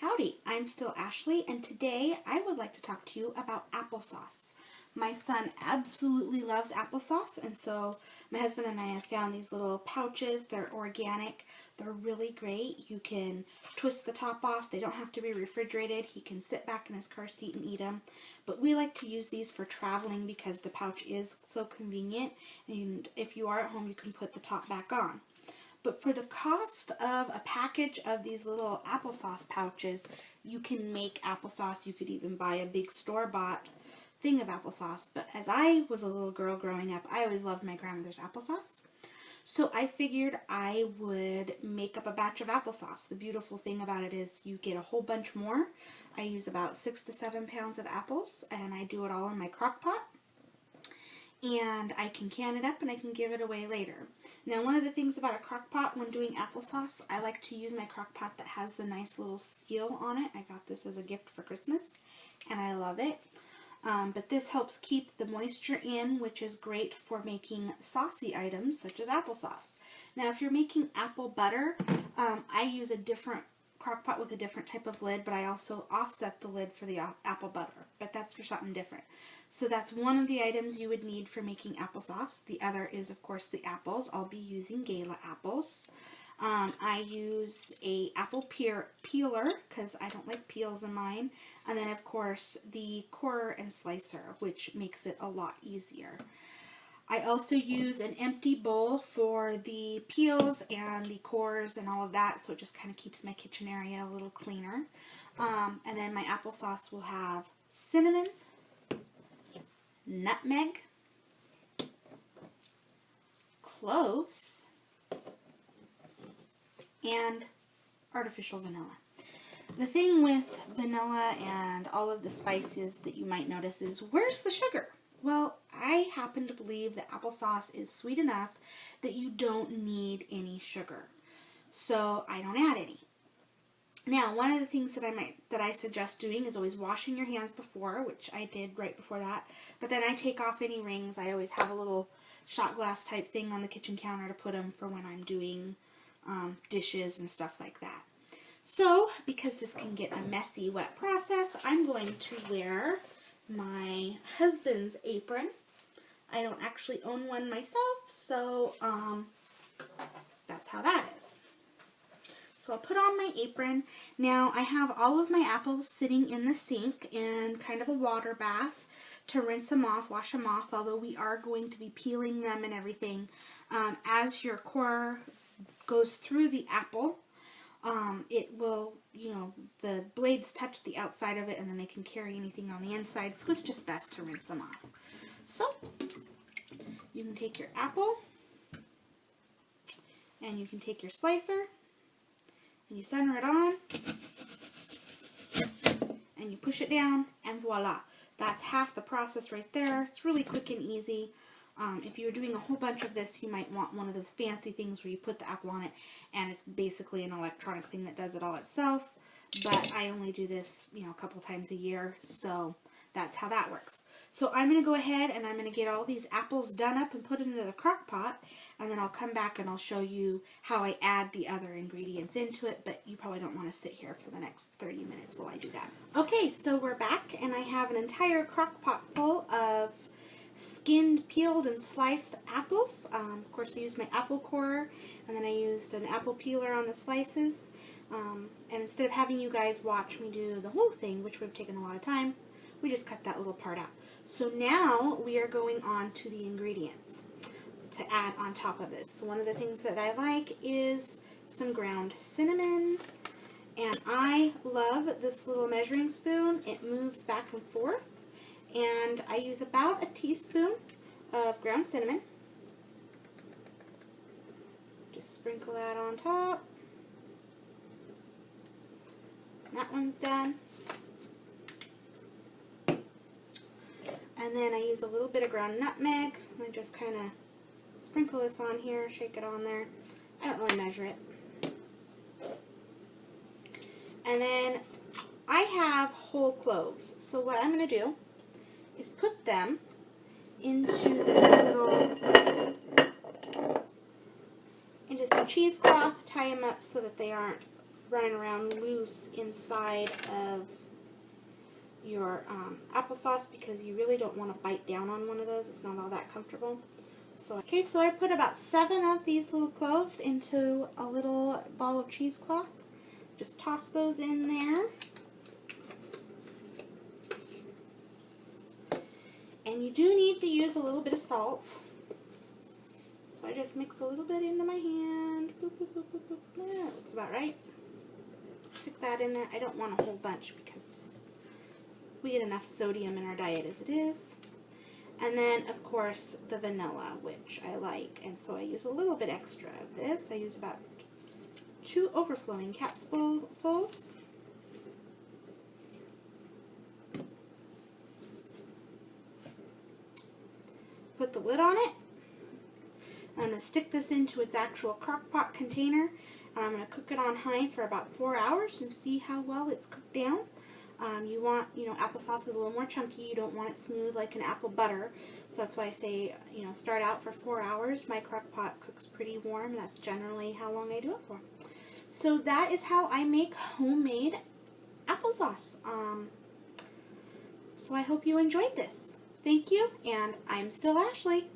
Howdy, I'm still Ashley, and today I would like to talk to you about applesauce. My son absolutely loves applesauce, and so my husband and I have found these little pouches. They're organic. They're really great. You can twist the top off. They don't have to be refrigerated. He can sit back in his car seat and eat them. But we like to use these for traveling because the pouch is so convenient, and if you are at home, you can put the top back on. But for the cost of a package of these little applesauce pouches, you can make applesauce. You could even buy a big store-bought thing of applesauce. But as I was a little girl growing up, I always loved my grandmother's applesauce. So I figured I would make up a batch of applesauce. The beautiful thing about it is you get a whole bunch more. I use about 6 to 7 pounds of apples, and I do it all in my crock pot. And I can can it up and I can give it away later. Now, one of the things about a crock pot when doing applesauce, I like to use my crock pot that has the nice little seal on it. I got this as a gift for Christmas and I love it. But this helps keep the moisture in, which is great for making saucy items such as applesauce. Now, if you're making apple butter, I use a different crock pot with a different type of lid, but I also offset the lid for the apple butter, but that's for something different. So that's one of the items you would need for making applesauce. The other is, of course, the apples. I'll be using Gala apples. I use a apple peeler because I don't like peels in mine, and then of course the corer and slicer, which makes it a lot easier. I also use an empty bowl for the peels and the cores and all of that, so it just kind of keeps my kitchen area a little cleaner. And then my applesauce will have cinnamon, nutmeg, cloves, and artificial vanilla. The thing with vanilla and all of the spices that you might notice is, where's the sugar? Well, I happen to believe that applesauce is sweet enough that you don't need any sugar. So I don't add any. Now, one of the things that I suggest doing is always washing your hands before, which I did right before that. But then I take off any rings. I always have a little shot glass type thing on the kitchen counter to put them for when I'm doing dishes and stuff like that. So, because this can get a messy, wet process, I'm going to wear my husband's apron. I don't actually own one myself, so that's how that is. So I'll put on my apron. Now I have all of my apples sitting in the sink in kind of a water bath to rinse them off, wash them off, although we are going to be peeling them and everything. As your core goes through the apple, it will, the blades touch the outside of it and then they can carry anything on the inside, so it's just best to rinse them off. So, you can take your apple and you can take your slicer and you center it on and you push it down and voila. That's half the process right there. It's really quick and easy. If you're doing a whole bunch of this, you might want one of those fancy things where you put the apple on it and it's basically an electronic thing that does it all itself. But I only do this, a couple times a year, so that's how that works. So I'm going to go ahead and I'm going to get all these apples done up and put it into the crock pot, and then I'll come back and I'll show you how I add the other ingredients into it, but you probably don't want to sit here for the next 30 minutes while I do that. Okay, so we're back and I have an entire crock pot full of skinned, peeled, and sliced apples. Of course, I used my apple corer, and then I used an apple peeler on the slices. And instead of having you guys watch me do the whole thing, which would have taken a lot of time, we just cut that little part out. So now we are going on to the ingredients to add on top of this. So one of the things that I like is some ground cinnamon, and I love this little measuring spoon. It moves back and forth. And I use about a teaspoon of ground cinnamon. Just sprinkle that on top. That one's done. And then I use a little bit of ground nutmeg. I just kind of sprinkle this on here, shake it on there. I don't really measure it. And then I have whole cloves. So what I'm going to do is put them into some cheesecloth, tie them up so that they aren't running around loose inside of your applesauce, because you really don't want to bite down on one of those. It's not all that comfortable. So, okay, so I put about 7 of these little cloves into a little ball of cheesecloth. Just toss those in there. And you do need to use a little bit of salt. So I just mix a little bit into my hand. Boop, boop, boop, boop, boop. That looks about right. Stick that in there. I don't want a whole bunch because we get enough sodium in our diet as it is. And then, of course, the vanilla, which I like. And so I use a little bit extra of this. I use about 2 overflowing capsulefuls. Put the lid on it. I'm going to stick this into its actual crock pot container. And I'm going to cook it on high for about 4 hours and see how well it's cooked down. You want, applesauce is a little more chunky. You don't want it smooth like an apple butter. So that's why I say, start out for 4 hours. My crock pot cooks pretty warm. That's generally how long I do it for. So that is how I make homemade applesauce. So I hope you enjoyed this. Thank you, and I'm still Ashley.